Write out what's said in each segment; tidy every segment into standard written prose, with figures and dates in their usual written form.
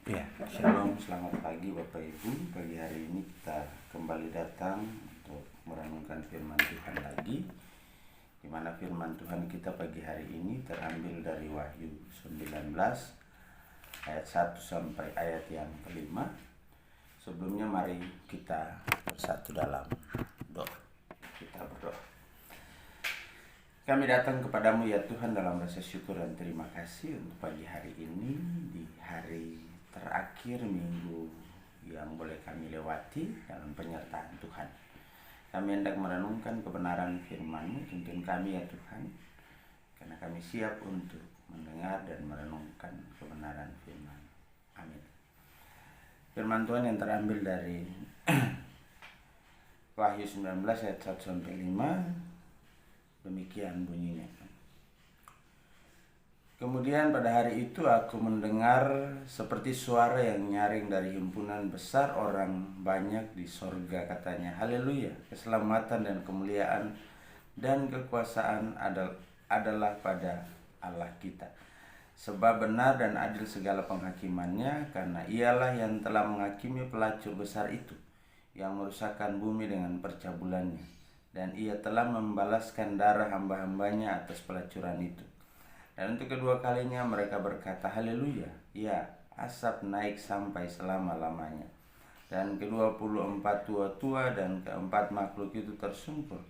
Ya, shalom, selamat pagi Bapak Ibu. Pagi hari ini kita kembali datang untuk merenungkan firman Tuhan lagi, di mana firman Tuhan kita pagi hari ini terambil dari Wahyu 19 ayat 1 sampai ayat yang kelima. Sebelumnya mari kita bersatu dalam doa. Kita berdoa. Kami datang kepadamu ya Tuhan dalam rasa syukur dan terima kasih untuk pagi hari ini, di hari terakhir minggu yang boleh kami lewati dalam penyertaan Tuhan. Kami hendak merenungkan kebenaran firman-Mu, tuntun kami ya Tuhan, karena kami siap untuk mendengar dan merenungkan kebenaran firman. Amin. Firman Tuhan yang terambil dari Wahyu 19 ayat 1 sampai 5, demikian bunyinya. Kemudian pada hari itu aku mendengar seperti suara yang nyaring dari himpunan besar orang banyak di sorga, katanya, haleluya, keselamatan dan kemuliaan dan kekuasaan adalah pada Allah kita. Sebab benar dan adil segala penghakimannya, karena ialah yang telah menghakimi pelacur besar itu, yang merusakkan bumi dengan percabulannya. Dan ia telah membalaskan darah hamba-hambanya atas pelacuran itu. Dan untuk kedua kalinya mereka berkata, haleluya, ya, asap naik sampai selama-lamanya. Dan ke-24 tua-tua dan keempat makhluk itu tersungkur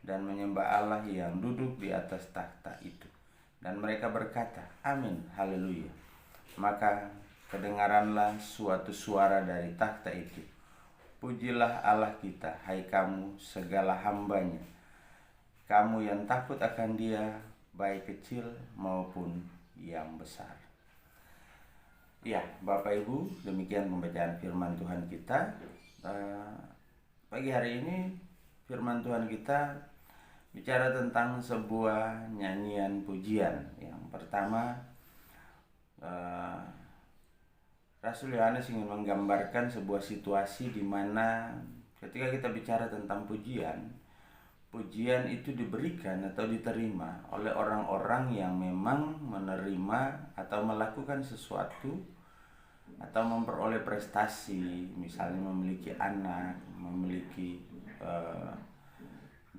dan menyembah Allah yang duduk di atas takhta itu. Dan mereka berkata, amin, haleluya. Maka kedengaranlah suatu suara dari takhta itu, pujilah Allah kita, hai kamu segala hambanya, kamu yang takut akan Dia, baik kecil maupun yang besar. Ya, Bapak Ibu, demikian pembacaan firman Tuhan kita. Pagi hari ini firman Tuhan kita bicara tentang sebuah nyanyian pujian. Yang pertama, Rasul Yohanes ingin menggambarkan sebuah situasi di mana ketika kita bicara tentang pujian itu diberikan atau diterima oleh orang-orang yang memang menerima atau melakukan sesuatu atau memperoleh prestasi, misalnya memiliki anak, memiliki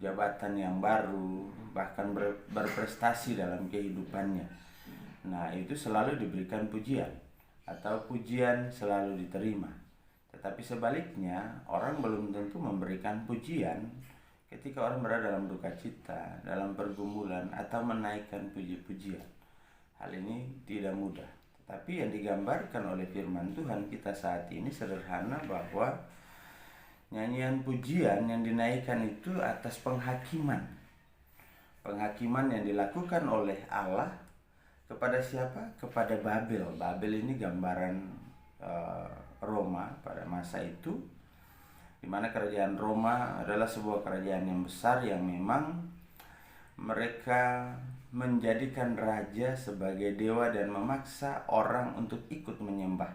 jabatan yang baru, bahkan berprestasi dalam kehidupannya. Nah, itu selalu diberikan pujian atau pujian selalu diterima. Tetapi sebaliknya, orang belum tentu memberikan pujian ketika orang berada dalam duka cita, dalam pergumulan, atau menaikkan puji-pujian. Hal ini tidak mudah. Tetapi yang digambarkan oleh firman Tuhan kita saat ini sederhana, bahwa nyanyian pujian yang dinaikkan itu atas penghakiman. Penghakiman yang dilakukan oleh Allah kepada siapa? Kepada Babel. Babel ini gambaran Roma pada masa itu, di mana kerajaan Roma adalah sebuah kerajaan yang besar yang memang mereka menjadikan raja sebagai dewa dan memaksa orang untuk ikut menyembah.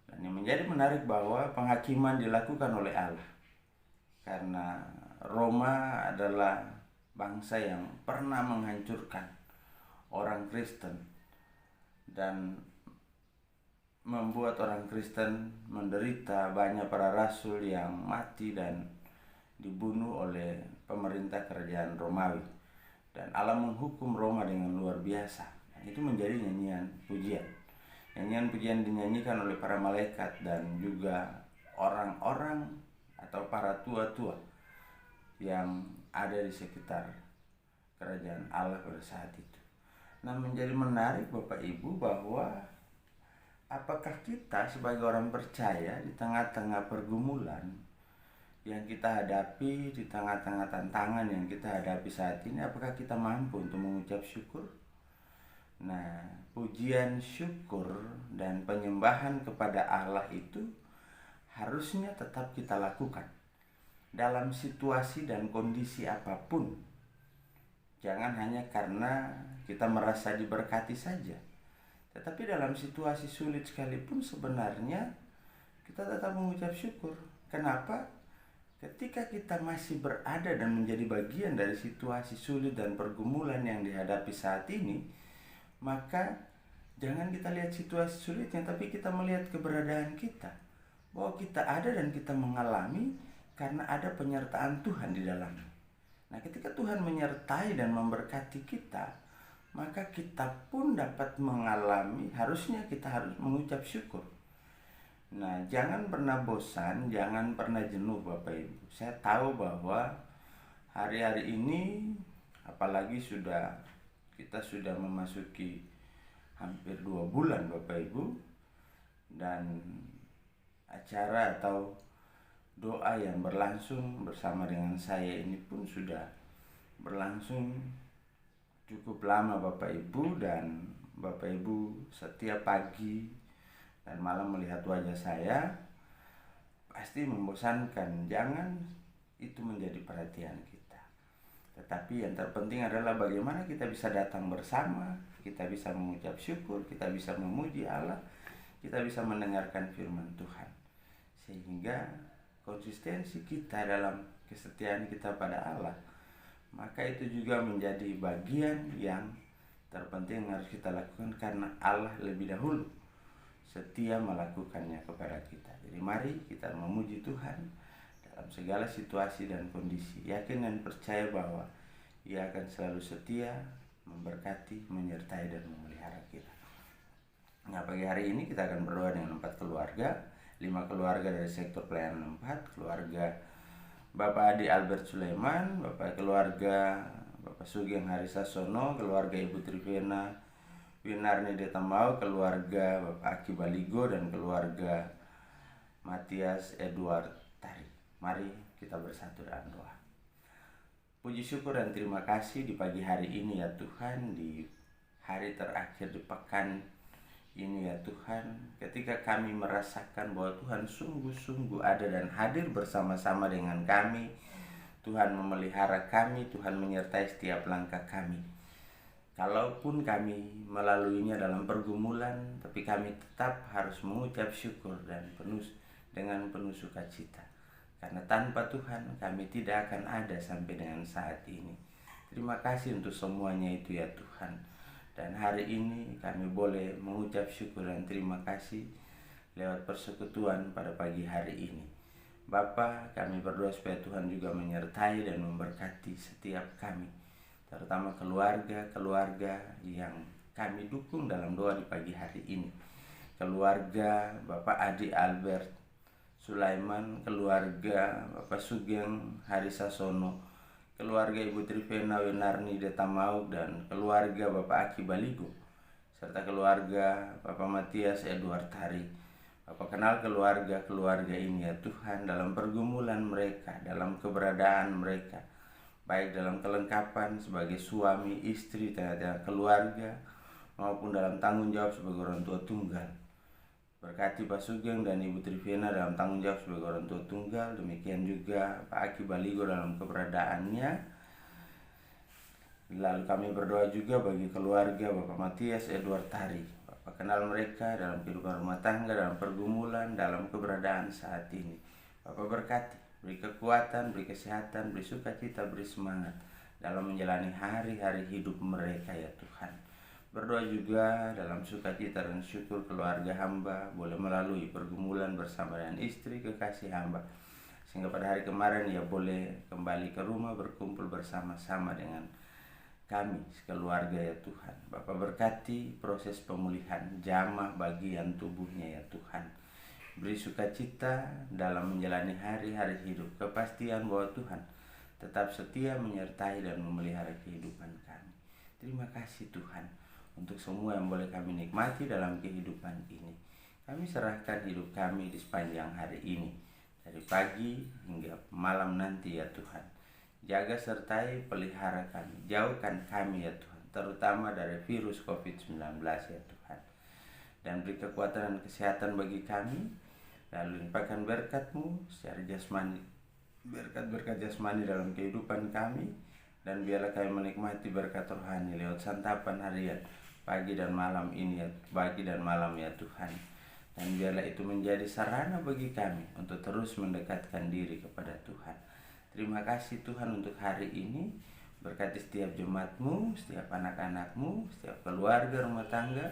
Dan yang menjadi menarik bahwa penghakiman dilakukan oleh Allah, karena Roma adalah bangsa yang pernah menghancurkan orang Kristen dan membuat orang Kristen menderita. Banyak para rasul yang mati dan dibunuh oleh pemerintah kerajaan Romawi, dan Allah menghukum Roma dengan luar biasa. Itu menjadi nyanyian pujian. Nyanyian pujian dinyanyikan oleh para malaikat dan juga orang-orang atau para tua-tua yang ada di sekitar kerajaan Allah pada saat itu. Nah, menjadi menarik Bapak Ibu, bahwa apakah kita sebagai orang percaya di tengah-tengah pergumulan yang kita hadapi, di tengah-tengah tantangan yang kita hadapi saat ini, apakah kita mampu untuk mengucap syukur? Nah, pujian, syukur, dan penyembahan kepada Allah itu harusnya tetap kita lakukan dalam situasi dan kondisi apapun. Jangan hanya karena kita merasa diberkati saja, tetapi dalam situasi sulit sekalipun sebenarnya kita tetap mengucap syukur. Kenapa? Ketika kita masih berada dan menjadi bagian dari situasi sulit dan pergumulan yang dihadapi saat ini, maka Jangan kita lihat situasi sulitnya, tapi kita melihat keberadaan kita, bahwa kita ada dan kita mengalami karena ada penyertaan Tuhan di dalamnya. Nah, ketika Tuhan menyertai dan memberkati kita, maka kita pun dapat mengalami, harusnya kita harus mengucap syukur. Nah, jangan pernah bosan, jangan pernah jenuh Bapak Ibu. Saya tahu bahwa hari-hari ini, apalagi kita sudah memasuki hampir 2 bulan Bapak Ibu, dan acara atau doa yang berlangsung bersama dengan saya ini pun sudah berlangsung cukup lama Bapak Ibu, dan Bapak Ibu setiap pagi dan malam melihat wajah saya pasti membosankan. Jangan itu menjadi perhatian kita, tetapi yang terpenting adalah bagaimana kita bisa datang bersama, kita bisa mengucap syukur, kita bisa memuji Allah, kita bisa mendengarkan firman Tuhan, sehingga konsistensi kita dalam kesetiaan kita pada Allah, maka itu juga menjadi bagian yang terpenting yang harus kita lakukan, karena Allah lebih dahulu setia melakukannya kepada kita. Jadi mari kita memuji Tuhan dalam segala situasi dan kondisi, yakin dan percaya bahwa Ia akan selalu setia, memberkati, menyertai dan memelihara kita. Nah, pagi hari ini kita akan berdoa dengan 4 keluarga, 5 keluarga dari sektor pelayanan 4, keluarga Bapak Adi Albert Sulaiman, Bapak keluarga Bapak Sugeng Harisasono, keluarga Ibu Trivena Winarni Detamau, keluarga Bapak Aki Baligo, dan keluarga Matias Edward Tari. Mari kita bersatu dalam doa. Puji syukur dan terima kasih di pagi hari ini ya Tuhan, di hari terakhir di pekan ini ya Tuhan, ketika kami merasakan bahwa Tuhan sungguh-sungguh ada dan hadir bersama-sama dengan kami. Tuhan memelihara kami, Tuhan menyertai setiap langkah kami. Kalaupun kami melaluinya dalam pergumulan, tapi kami tetap harus mengucap syukur dan dengan penuh sukacita. Karena tanpa Tuhan kami tidak akan ada sampai dengan saat ini. Terima kasih untuk semuanya itu ya Tuhan. Dan hari ini kami boleh mengucap syukur dan terima kasih lewat persekutuan pada pagi hari ini. Bapa, kami berdoa supaya Tuhan juga menyertai dan memberkati setiap kami, terutama keluarga-keluarga yang kami dukung dalam doa di pagi hari ini. Keluarga Bapak Adi Albert Sulaiman, keluarga Bapak Sugeng Harisasono, keluarga Ibu Trivena Winarni Detamau, dan keluarga Bapak Aki Baligo, serta keluarga Bapak Matias Edward Tari. Bapak kenal keluarga ini ya Tuhan, dalam pergumulan mereka, dalam keberadaan mereka, baik dalam kelengkapan sebagai suami, istri, tengah-tengah keluarga, maupun dalam tanggung jawab sebagai orang tua tunggal. Berkati Pak Sugeng dan Ibu Trivena dalam tanggung jawab sebagai orang tua tunggal. Demikian juga Pak Aki Baligo dalam keberadaannya. Lalu kami berdoa juga bagi keluarga Bapak Matias Edward Tari. Bapak kenal mereka dalam kehidupan rumah tangga, dalam pergumulan, dalam keberadaan saat ini. Bapak berkati, beri kekuatan, beri kesehatan, beri sukacita, beri semangat dalam menjalani hari-hari hidup mereka ya Tuhan. Berdoa juga dalam sukacita dan syukur keluarga hamba boleh melalui pergumulan bersama dengan istri kekasih hamba, sehingga pada hari kemarin ia boleh kembali ke rumah berkumpul bersama-sama dengan kami sekeluarga ya Tuhan. Bapak berkati proses pemulihan jamah bagian tubuhnya ya Tuhan. Beri sukacita dalam menjalani hari-hari hidup, kepastian bahwa Tuhan tetap setia menyertai dan memelihara kehidupan kami. Terima kasih Tuhan untuk semua yang boleh kami nikmati dalam kehidupan ini. Kami serahkan hidup kami di sepanjang hari ini, dari pagi hingga malam nanti ya Tuhan. Jaga sertai pelihara kami, jauhkan kami ya Tuhan, terutama dari virus COVID-19 ya Tuhan. Dan beri kekuatan dan kesehatan bagi kami. Lalu limpahkan berkat-Mu secara jasmani, berkat-berkat jasmani dalam kehidupan kami. Dan biarlah kami menikmati berkat rohani lewat santapan harian pagi dan malam ini ya, pagi dan malam ya Tuhan. Dan biarlah itu menjadi sarana bagi kami untuk terus mendekatkan diri kepada Tuhan. Terima kasih Tuhan untuk hari ini. Berkati setiap jemaat-Mu, setiap anak-anak-Mu, setiap keluarga rumah tangga,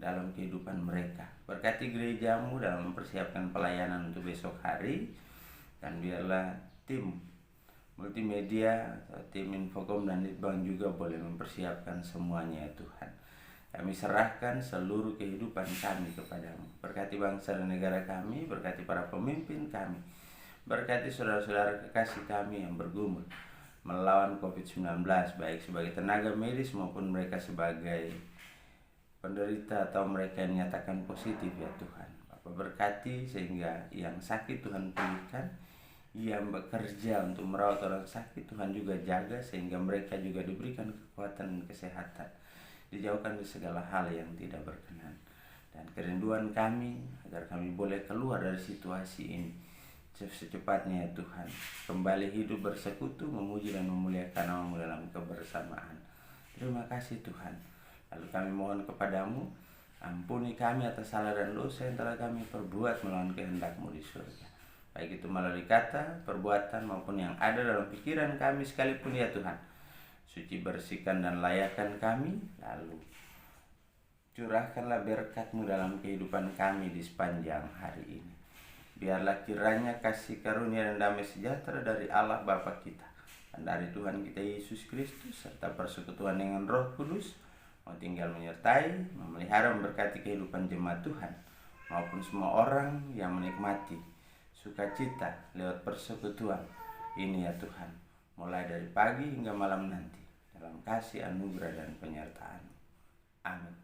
dalam kehidupan mereka. Berkati gerejamu dalam mempersiapkan pelayanan untuk besok hari, dan biarlah tim multimedia atau tim Infocom dan Litbang juga boleh mempersiapkan semuanya ya Tuhan. Kami serahkan seluruh kehidupan kami kepadamu. Berkati bangsa dan negara kami, berkati para pemimpin kami, berkati saudara-saudara kekasih kami yang bergumul melawan COVID-19, baik sebagai tenaga medis maupun mereka sebagai penderita atau mereka yang nyatakan positif ya Tuhan. Bapak berkati sehingga yang sakit Tuhan pulihkan, yang bekerja untuk merawat orang sakit Tuhan juga jaga, sehingga mereka juga diberikan kekuatan dan kesehatan, dijauhkan dari segala hal yang tidak berkenan. Dan kerinduan kami agar kami boleh keluar dari situasi ini secepatnya ya Tuhan, kembali hidup bersekutu, memuji dan memuliakan nama-Mu dalam kebersamaan. Terima kasih Tuhan. Lalu kami mohon kepadamu, ampuni kami atas salah dan dosa yang telah kami perbuat melawan kehendak-Mu di surga, baik itu melalui kata, perbuatan maupun yang ada dalam pikiran kami sekalipun ya Tuhan. Suci, bersihkan dan layakkan kami, lalu curahkanlah berkat-Mu dalam kehidupan kami di sepanjang hari ini. Biarlah kiranya kasih karunia dan damai sejahtera dari Allah Bapa kita dan dari Tuhan kita Yesus Kristus serta persekutuan dengan Roh Kudus mau tinggal menyertai, memelihara, memberkati kehidupan jemaat Tuhan maupun semua orang yang menikmati sukacita lewat persekutuan ini ya Tuhan, mulai dari pagi hingga malam nanti, dalam kasih, anugerah dan penyertaan. Amin.